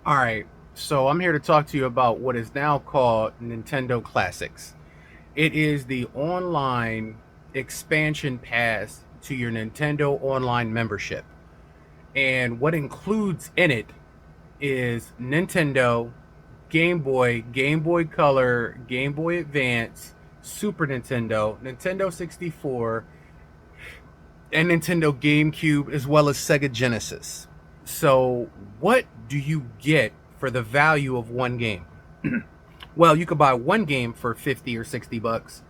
All right, so I'm here to talk to you about what is now called Nintendo Classics. It is the online expansion pass to your Nintendo Online membership. And what includes in it is Nintendo, Game Boy, Game Boy Color, Game Boy Advance, Super Nintendo, Nintendo 64, and Nintendo GameCube, as well as Sega Genesis. So, what do you get for the value of one game? Well, you could buy one game for 50 or 60 bucks,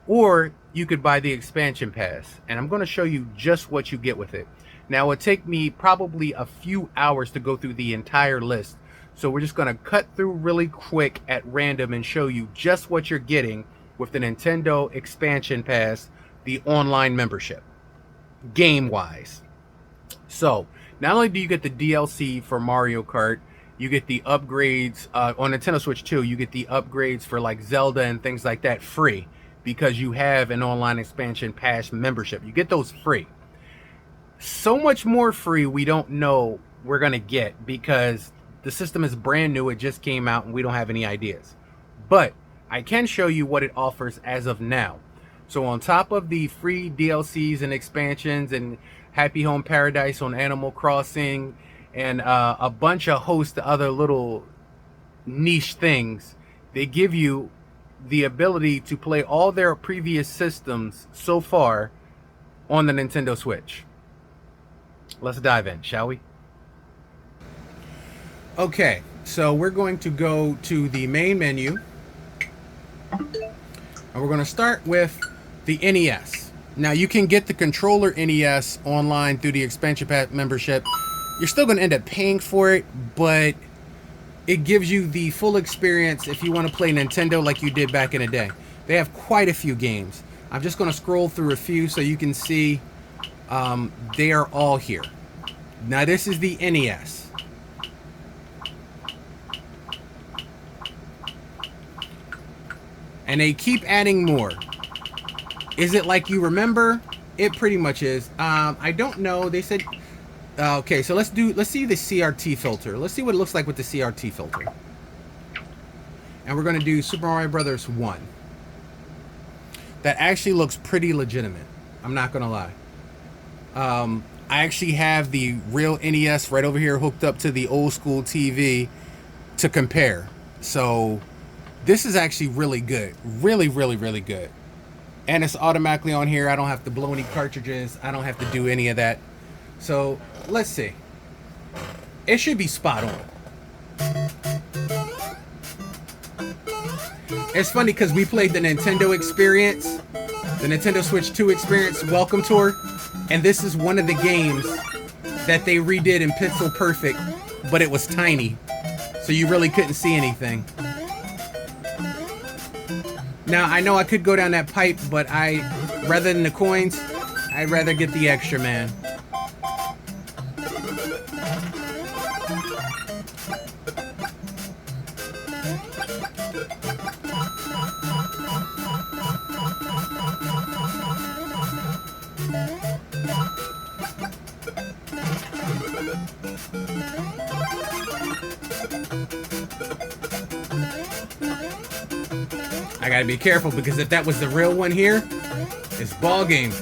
or you could buy the expansion pass. And I'm going to show you just what you get with it. Now, it would take me probably a few hours to go through the entire list. So we're just going to cut through really quick at random and show you just what you're getting with the Nintendo expansion pass, the online membership, game-wise. So, not only do you get the DLC for Mario Kart, you get the upgrades on Nintendo Switch 2. You get the upgrades for like Zelda and things like that free because you have an online expansion pass membership. You get those free. So much more free we don't know we're going to get because the system is brand new. It just came out and we don't have any ideas. But I can show you what it offers as of now. So on top of the free DLCs and expansions and Happy Home Paradise on Animal Crossing and a bunch of host of other little niche things, they give you the ability to play all their previous systems so far on the Nintendo Switch. Let's dive in, shall we? Okay, so we're going to go to the main menu, and we're going to start with the NES. Now, you can get the controller NES online through the expansion pack membership. You're still going to end up paying for it, but it gives you the full experience if you want to play Nintendo like you did back in the day. They have quite a few games. I'm just going to scroll through a few so you can see they are all here. Now, this is the NES. And they keep adding more. Is it like you remember? It pretty much is. I don't know. They said okay, so let's see the CRT filter. Let's see what it looks like with the CRT filter. And we're going to do Super Mario Brothers 1. That actually looks pretty legitimate. I'm not going to lie. I actually have the real NES right over here hooked up to the old school TV to compare. So this is actually really good. Really, really, really good. And it's automatically on here. I don't have to blow any cartridges. I don't have to do any of that. So let's see. It should be spot on. It's funny because we played the Nintendo experience, the Nintendo Switch 2 experience welcome tour, and this is one of the games that they redid in pixel perfect, but it was tiny, so you really couldn't see anything. Now, I know I could go down that pipe, but rather than the coins, I'd rather get the extra, man. I gotta be careful because if that was the real one here, it's ball game.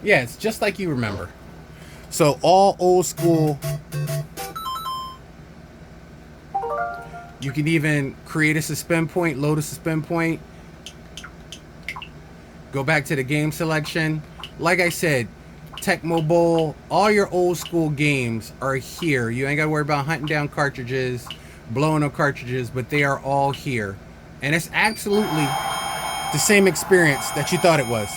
Yeah, it's just like you remember. So all old school. You can even create a suspend point, load a suspend point, go back to the game selection. Like I said, Tecmo Bowl, all your old school games are here. You ain't got to worry about hunting down cartridges, blowing up cartridges, but they are all here. And it's absolutely the same experience that you thought it was.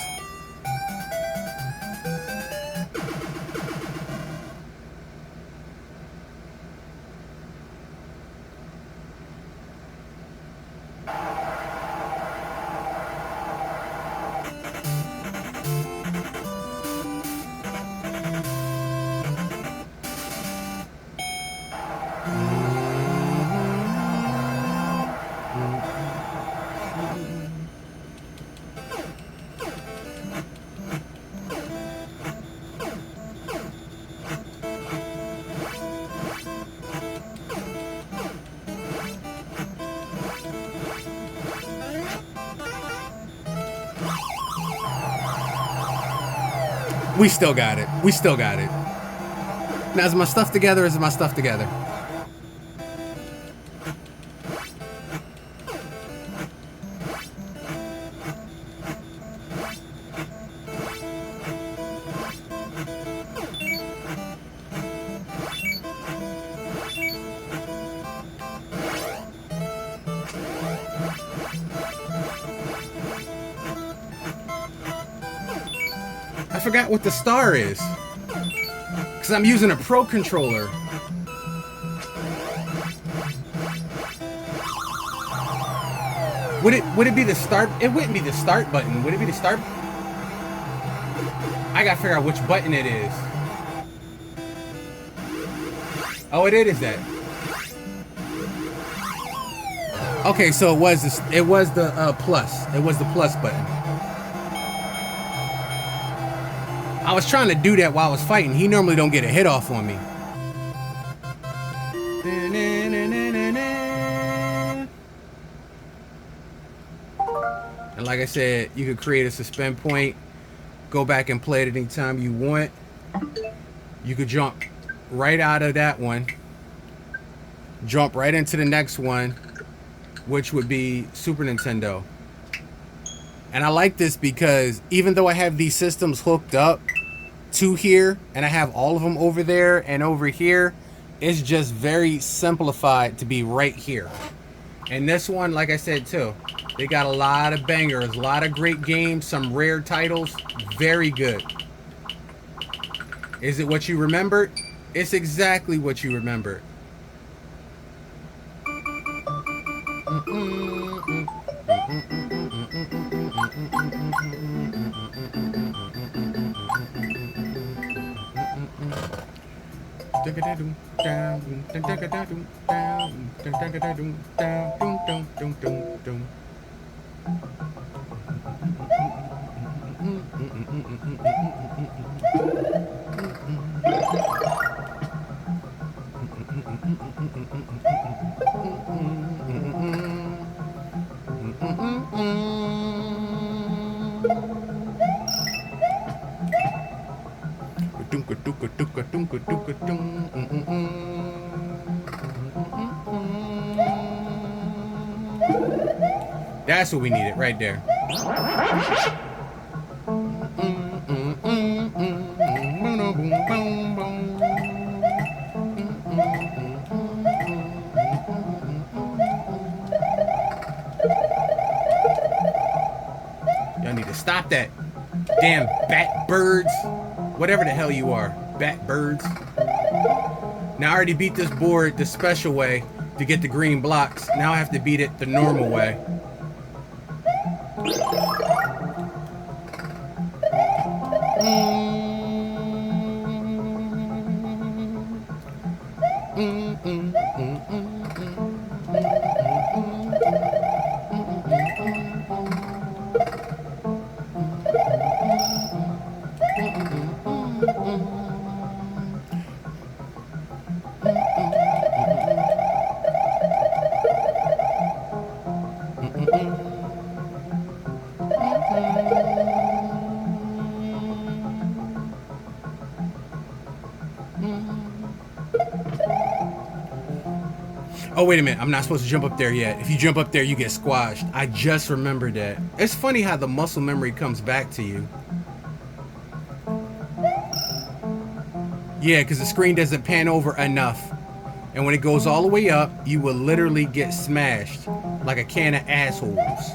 We still got it. We still got it. Now, is my stuff together? Is my stuff together? I forgot what the star is. Because I'm using a Pro controller. Would it be the start? It wouldn't be the start button. Would it be the start? I gotta figure out which button it is. Oh, it is that. Okay, so it was the plus. It was the plus button. I was trying to do that while I was fighting. He normally don't get a hit off on me. And like I said, you could create a suspend point, go back and play it anytime you want. You could jump right out of that one, jump right into the next one, which would be Super Nintendo. And I like this because even though I have these systems hooked up to here, and I have all of them over there and over here, it's just very simplified to be right here. And this one, like I said too, they got a lot of bangers, a lot of great games, some rare titles, very good. Is it what you remembered? It's exactly what you remembered. That's what we needed right there. Y'all need to stop that. Damn bat birds. Whatever the hell you are. Bat birds. Now I already beat this board the special way to get the green blocks. Now I have to beat it the normal way. Oh, wait a minute. I'm not supposed to jump up there yet. If you jump up there, you get squashed. I just remembered that. It's funny how the muscle memory comes back to you. Yeah, because the screen doesn't pan over enough. And when it goes all the way up, you will literally get smashed like a can of assholes.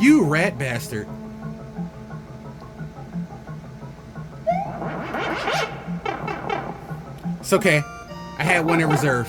You rat bastard. It's okay. I had one in reserve.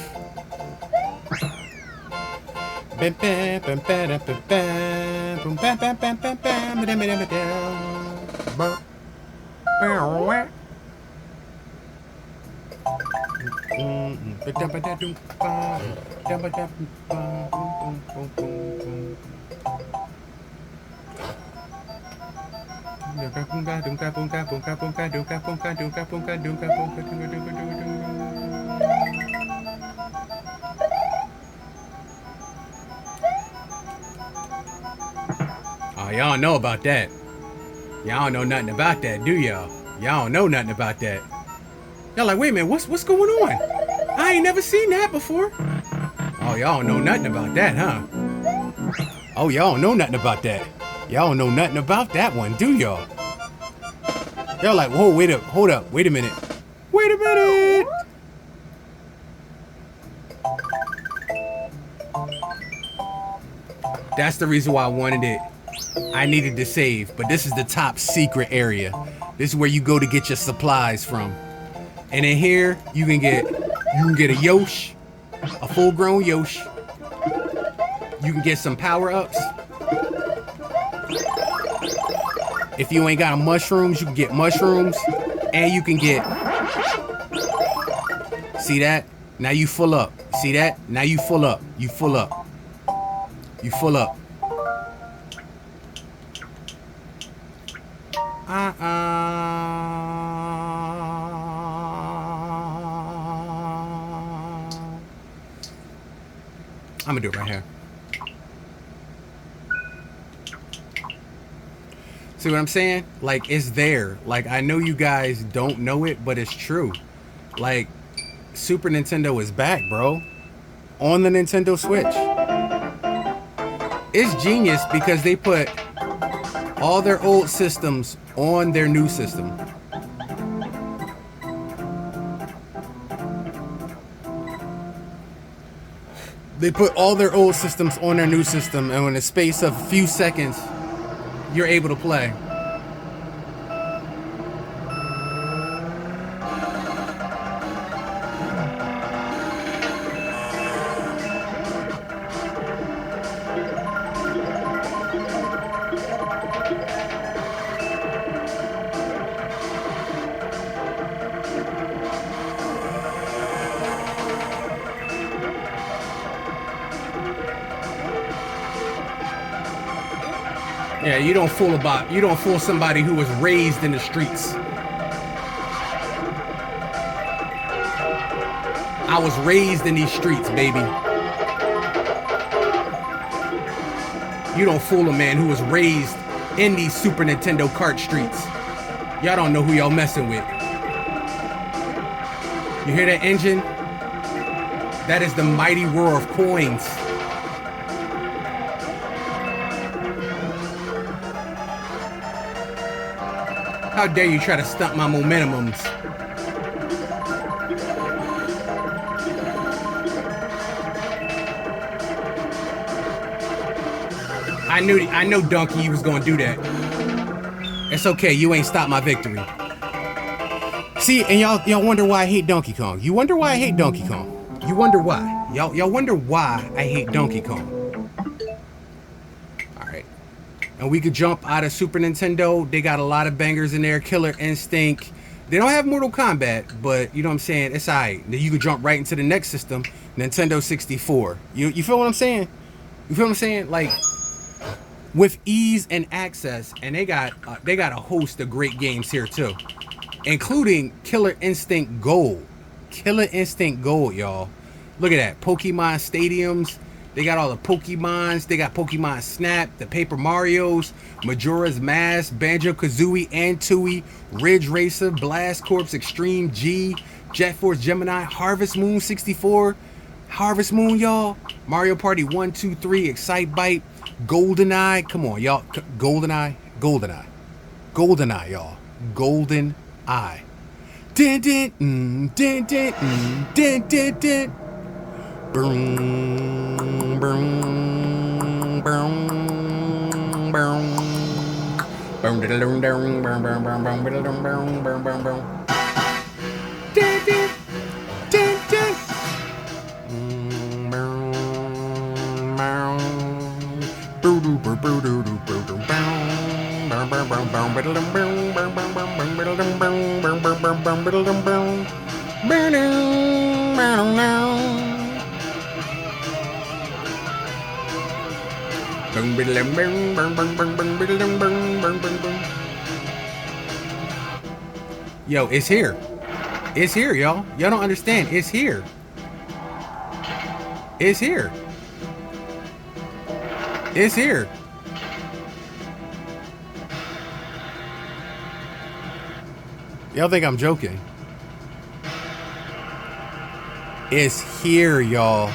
Oh, y'all don't know about that. Y'all don't know nothing about that, do y'all? Y'all don't know nothing about that. Y'all like, wait a minute, what's going on? I ain't never seen that before. Oh, y'all don't know nothing about that, huh? Oh, y'all don't know nothing about that. Y'all don't know nothing about that one, do y'all? Y'all like, whoa, hold up, wait a minute. Wait a minute! That's the reason why I wanted it. I needed to save, but this is the top secret area. This is where you go to get your supplies from. And in here, you can get a Yosh, a full-grown Yosh. You can get some power-ups. If you ain't got mushrooms, you can get mushrooms. And you can get... See that? Now you full up. See that? Now you full up. You full up. You full up. I'm gonna do it right here. See what I'm saying? Like, it's there. Like, I know you guys don't know it, but it's true. Like, Super Nintendo is back, bro. On the Nintendo Switch. It's genius because they put all their old systems on their new system. They put all their old systems on their new system, and in the space of a few seconds, you're able to play. Yeah, you don't fool somebody who was raised in the streets. I was raised in these streets, baby. You don't fool a man who was raised in these Super Nintendo kart streets. Y'all don't know who y'all messing with. You hear that engine? That is the mighty roar of coins. How dare you try to stunt my momentumums? I know Donkey, you was gonna do that. It's okay, you ain't stopped my victory. See, and y'all wonder why I hate Donkey Kong. You wonder why I hate Donkey Kong. You wonder why. Y'all wonder why I hate Donkey Kong. And we could jump out of Super Nintendo. They got a lot of bangers in there. Killer Instinct. They don't have Mortal Kombat, but you know what I'm saying? It's alright. Then you could jump right into the next system, Nintendo 64. You feel what I'm saying? You feel what I'm saying? Like, with ease and access, and they got a host of great games here too, including Killer Instinct Gold. Killer Instinct Gold, y'all. Look at that. Pokemon Stadiums. They got all the Pokemons. They got Pokemon Snap, the Paper Marios, Majora's Mask, Banjo-Kazooie and Tooie, Ridge Racer, Blast Corps Extreme G, Jet Force Gemini, Harvest Moon 64, Harvest Moon, y'all, Mario Party 1, 2, 3, Excite Bite, GoldenEye. Come on, y'all. GoldenEye, y'all. GoldenEye. Din din din din din din din. Boom, boom, boom, boom. Boom, diddle, boom, boom, boom, boom, boom, diddle, boom, boom, boom, boom. Din, din, din, din. Boom, boom. Boo doo boo boo doo doo boo doo boom. Boom, boom, boom, boom, diddle, boom, boom, boom, boom, boom, diddle, boom, boom, boom, boom, boom, boom, diddle, boom, boom. Boom, boom, boom. Yo, it's here. It's here, y'all. Y'all don't understand. It's here. It's here. It's here. Y'all think I'm joking? It's here, y'all.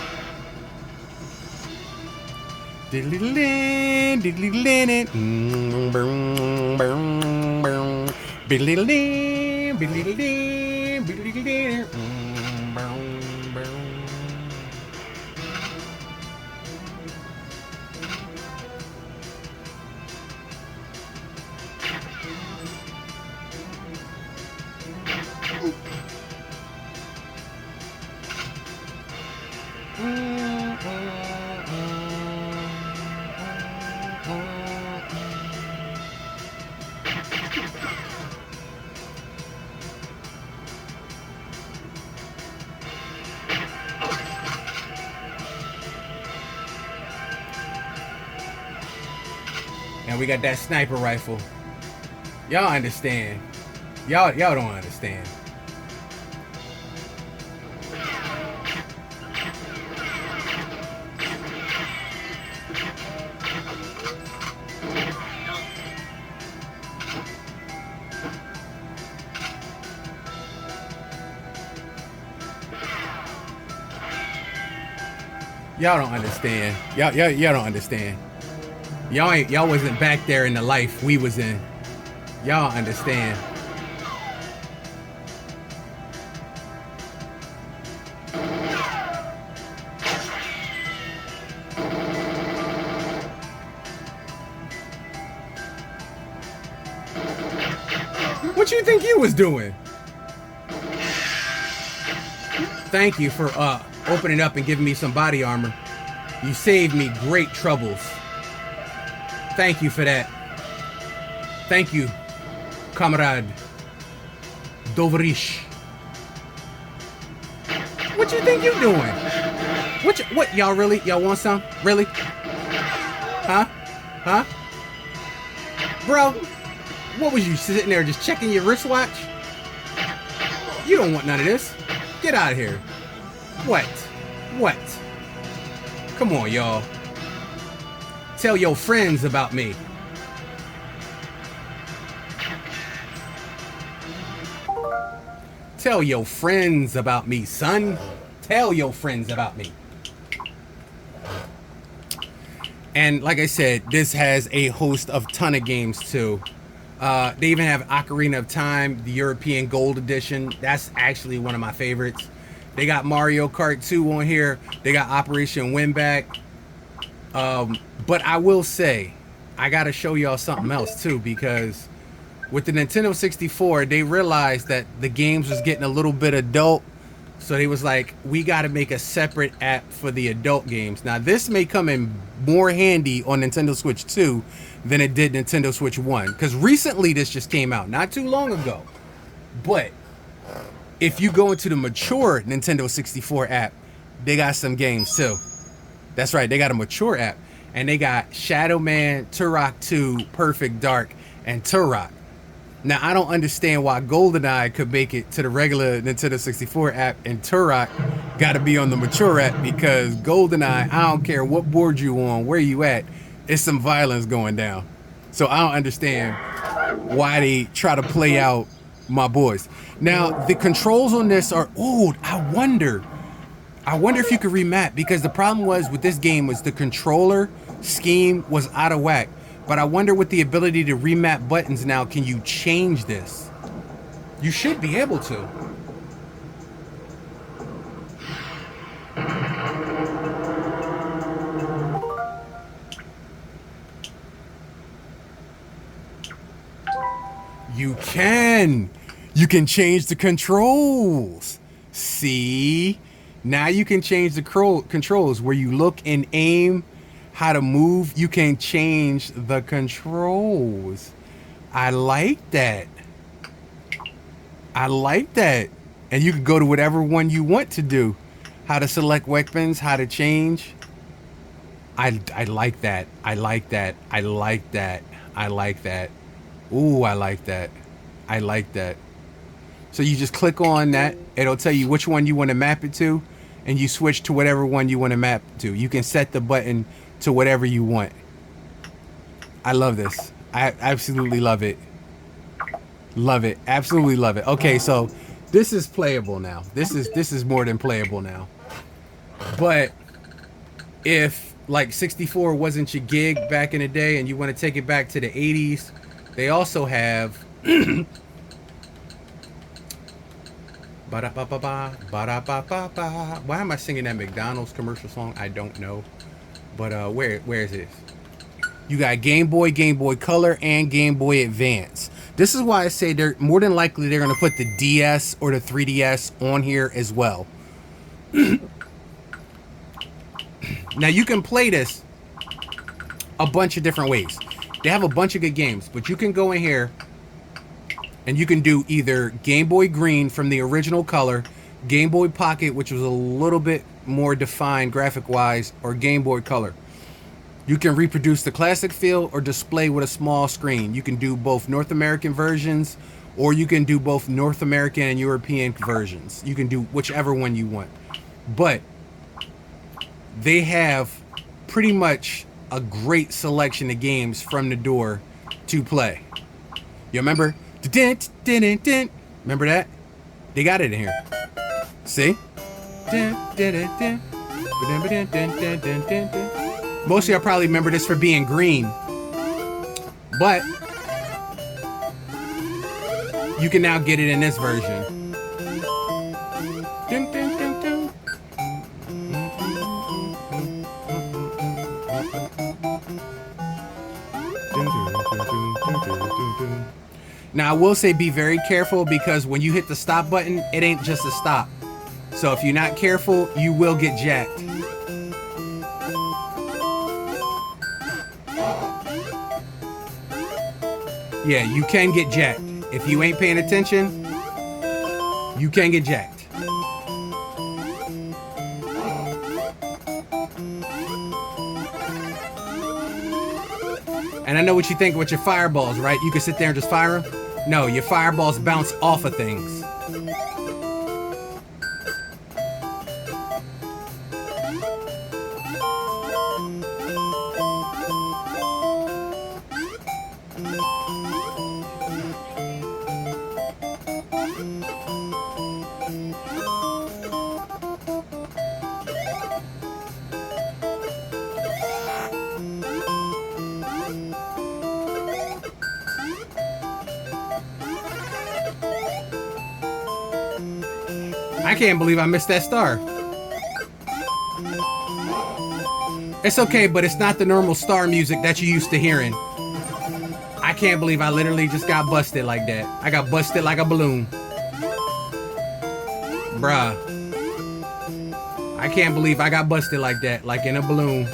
And we got that sniper rifle. Y'all understand. Y'all don't understand. Y'all don't understand. Y'all don't understand. Y'all wasn't back there in the life we was in. Y'all understand. What you think you was doing? Thank you for opening up and giving me some body armor. You saved me great troubles. Thank you for that. Thank you, comrade Dovrish. What you think you doing? What y'all really? Y'all want some? Really? Huh? Huh? Bro, what was you sitting there just checking your wristwatch? You don't want none of this. Get out of here. What? What? Come on, y'all. Tell your friends about me. Tell your friends about me, son. Tell your friends about me. And like I said, this has a host of ton of games too. They even have Ocarina of Time, the European Gold Edition. That's actually one of my favorites. They got Mario Kart 2 on here. They got Operation Winback. But I will say, I gotta show y'all something else too, because with the Nintendo 64, they realized that the games was getting a little bit adult. So they was like, we gotta make a separate app for the adult games. Now this may come in more handy on Nintendo Switch 2 than it did Nintendo Switch 1. Because recently this just came out, not too long ago. But if you go into the mature Nintendo 64 app, they got some games too. That's right, they got a mature app. And they got Shadow Man, Turok 2, Perfect Dark, and Turok. Now, I don't understand why GoldenEye could make it to the regular Nintendo 64 app and Turok got to be on the mature app, because GoldenEye, I don't care what board you on, where you at, it's some violence going down. So I don't understand why they try to play out my boys. Now, the controls on this are old. I wonder if you could remap, because the problem was with this game was the controller scheme was out of whack. But I wonder, with the ability to remap buttons now, can you change this? You should be able to. You can. You can change the controls. See? Now you can change the controls where you look and aim, how to move. You can change the controls. I like that. I like that. And you can go to whatever one you want to do. How to select weapons, how to change. I like that. I like that. I like that. I like that. Ooh, I like that. I like that. So you just click on that. It'll tell you which one you want to map it to. And you switch to whatever one you want to map to. You can set the button to whatever you want. I love this. I absolutely love it. Love it. Absolutely love it. Okay, so this is playable now. This is more than playable now. But if like 64 wasn't your gig back in the day and you want to take it back to the 80s, they also have ba-da-ba-ba-ba, ba-da-ba-ba-ba. Why am I singing that McDonald's commercial song? I don't know. But where is this? You got Game Boy Color, and Game Boy Advance. This is why I say they're more than likely they're going to put the DS or the 3DS on here as well. Now you can play this a bunch of different ways. They have a bunch of good games, but you can go in here and you can do either Game Boy Green from the original color, Game Boy Pocket, which was a little bit more defined graphic-wise, or Game Boy Color. You can reproduce the classic feel or display with a small screen. You can do both North American versions, or you can do both North American and European versions. You can do whichever one you want. But they have pretty much a great selection of games from the door to play. You remember? Remember that? They got it in here. See? Most of y'all probably remember this for being green, but you can now get it in this version. Now I will say be very careful, because when you hit the stop button, it ain't just a stop. So if you're not careful, you will get jacked. Yeah, you can get jacked. If you ain't paying attention, you can get jacked. And I know what you think with your fireballs, right? You can sit there and just fire them. No, your fireballs bounce off of things. I can't believe I missed that star. It's okay, but it's not the normal star music that you used to hearing. I can't believe I literally just got busted like that. I got busted like a balloon. Bruh. I can't believe I got busted like that, like in a balloon.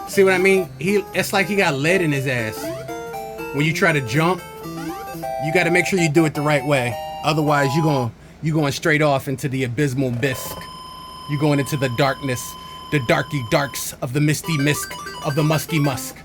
See what I mean? It's like he got lead in his ass. When you try to jump, you got to make sure you do it the right way. Otherwise, you're going straight off into the abysmal bisque. You're going into the darkness, the darky darks of the misty misk of the musky musk.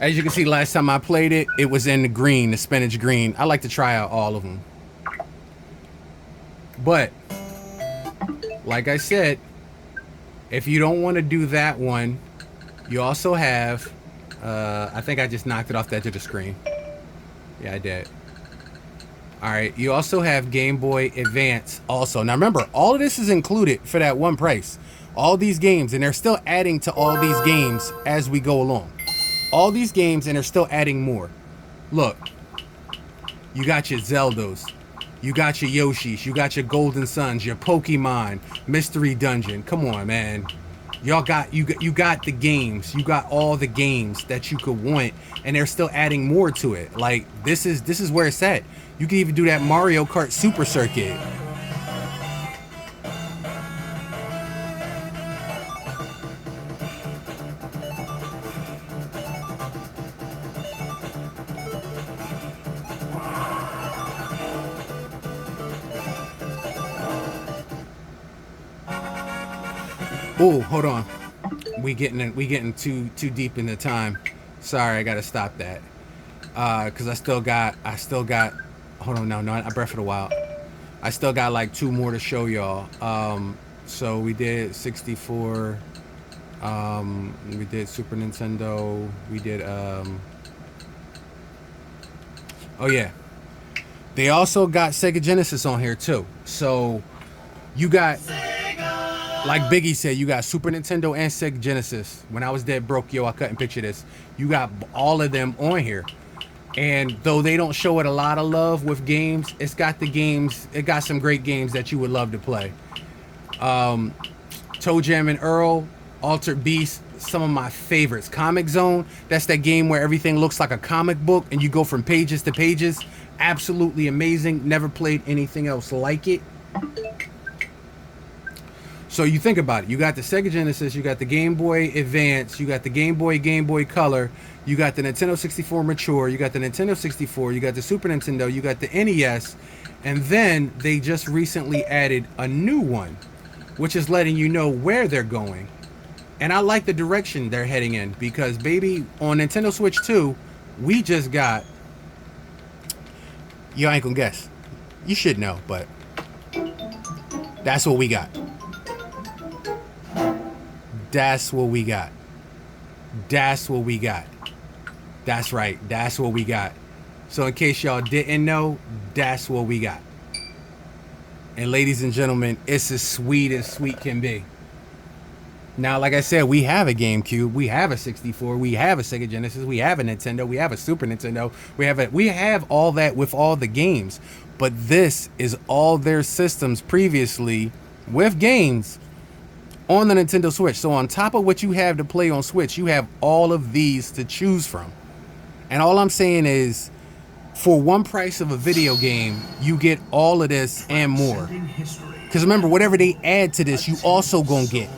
As you can see, last time I played it, it was in the green, the spinach green. I like to try out all of them. But, like I said, if you don't want to do that one, you also have, I think I just knocked it off the edge of the screen. Yeah, I did. All right, you also have Game Boy Advance also. Now remember, all of this is included for that one price. All these games, and they're still adding to all these games as we go along. All these games, and they're still adding more. Look, you got your Zeldas, you got your Yoshis, you got your Golden Suns, your Pokemon, Mystery Dungeon. Come on, man. Y'all got you got the games. You got all the games that you could want, and they're still adding more to it. Like this is where it's at. You can even do that Mario Kart Super Circuit. Oh, hold on. We getting too deep into time. Sorry, I gotta stop that. Cause I still got. Hold on, no, I Breath of the Wild. I still got like two more to show y'all. So we did 64. We did Super Nintendo. We did. Oh yeah. They also got Sega Genesis on here too. So you got, like Biggie said, you got Super Nintendo and Sega Genesis. When I was dead broke, yo, I couldn't picture this. You got all of them on here. And though they don't show it a lot of love with games, it's got the games. It got some great games that you would love to play. Toe Jam and Earl, Altered Beast, some of my favorites. Comic Zone, that's that game where everything looks like a comic book and you go from pages to pages. Absolutely amazing. Never played anything else like it. So you think about it. You got the Sega Genesis, you got the Game Boy Advance, you got the Game Boy Color, you got the Nintendo 64 Mature, you got the Nintendo 64, you got the Super Nintendo, you got the NES, and then they just recently added a new one, which is letting you know where they're going. And I like the direction they're heading in because, baby, on Nintendo Switch 2, we just got... You ain't gonna guess. You should know, but that's what we got. That's what we got. That's what we got. That's right. That's what we got. So in case y'all didn't know, that's what we got. And ladies and gentlemen, it's as sweet can be. Now, like I said, we have a GameCube, we have a 64, we have a Sega Genesis, we have a Nintendo, we have a Super Nintendo, we have all that with all the games. But this is all their systems previously with games on the Nintendo Switch. So on top of what you have to play on Switch, you have all of these to choose from. And all I'm saying is, for one price of a video game, you get all of this and more. Because remember, whatever they add to this, you also gonna get.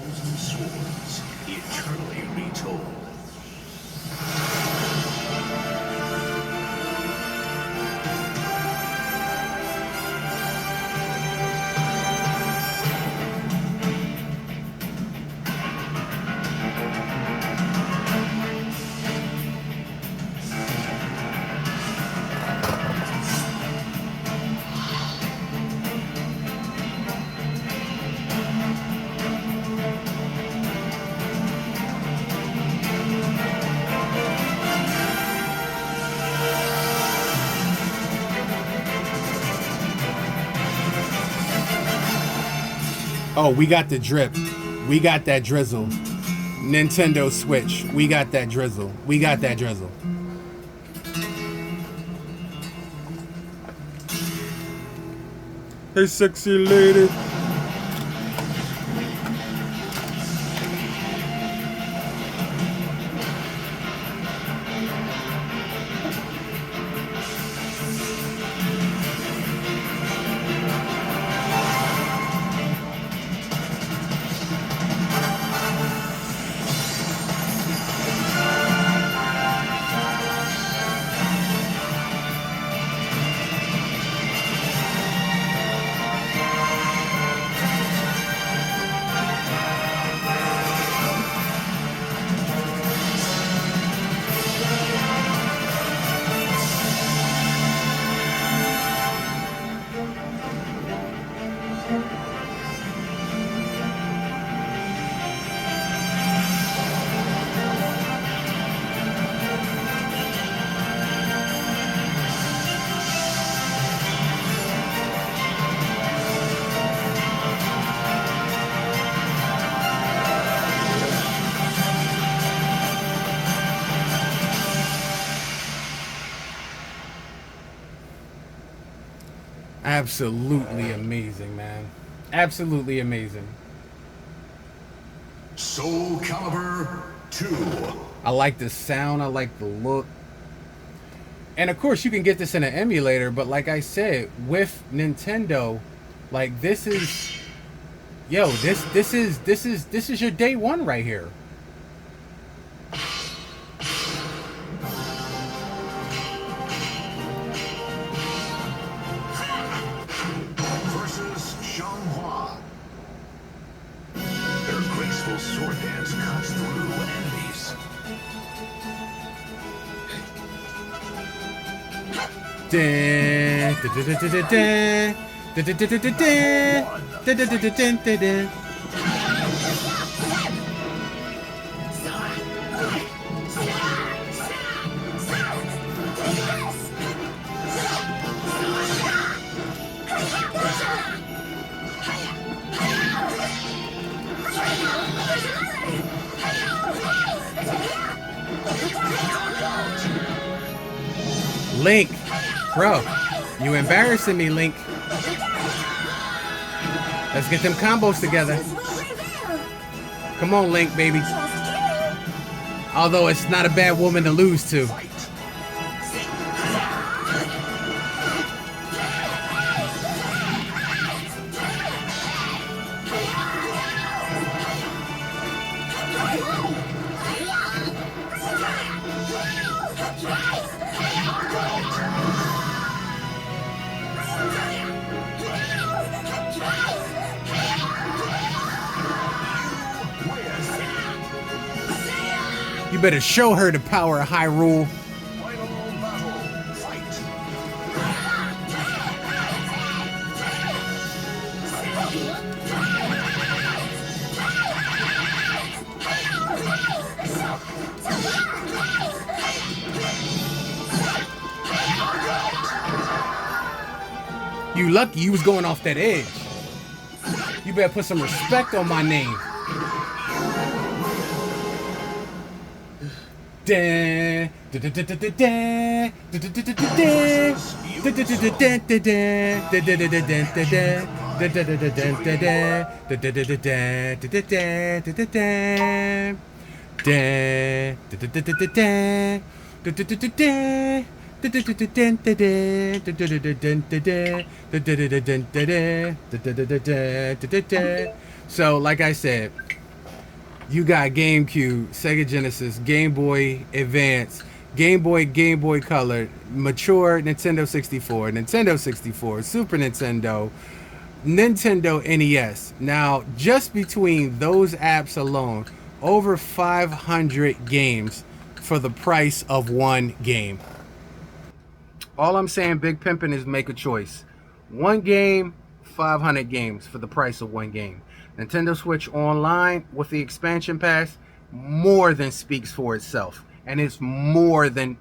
Oh, we got the drip. We got that drizzle. Nintendo Switch. We got that drizzle. We got that drizzle. Hey, sexy lady. Absolutely amazing, man. Absolutely amazing. Soulcalibur II. I like the sound. I like the look. And of course, you can get this in an emulator. But like I said, with Nintendo, like this is, yo, this is your day one right here. Dun, dun, dun, dun, dun, dun. Dun, dun, dun, dun, dun, dun. Dun, dun, dun, dun, dun, dun. Link, bro, you embarrassing me, Link. Let's get them combos together. Come on, Link, baby. Although it's not a bad woman to lose to. You better show her the power of Hyrule. Final battle. Fight. You lucky you was going off that edge. You better put some respect on my name. Dun, dun, dun, dun, dun, dun, dun, dun, dun, dun, dun, so, like I said, you got GameCube, Sega Genesis, Game Boy Advance, Game Boy Color, mature Nintendo 64, Nintendo 64, Super Nintendo, Nintendo NES. Now, just between those apps alone, over 500 games for the price of one game. All I'm saying, Big Pimpin', is make a choice. One game, 500 games for the price of one game. Nintendo Switch Online with the expansion pass more than speaks for itself, and it's more than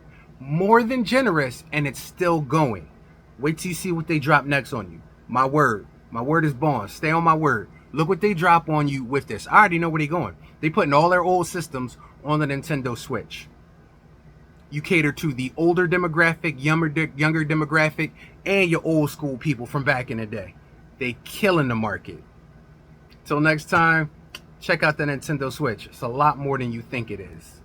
generous, and it's still going. Wait till you see what they drop next on you. My word is bond. Stay on my word. Look what they drop on you with this. I already know where they're going. They putting all their old systems on the Nintendo Switch. You cater to the older demographic, younger demographic, and your old school people from back in the day. They killing the market. Till next time, check out the Nintendo Switch. It's a lot more than you think it is.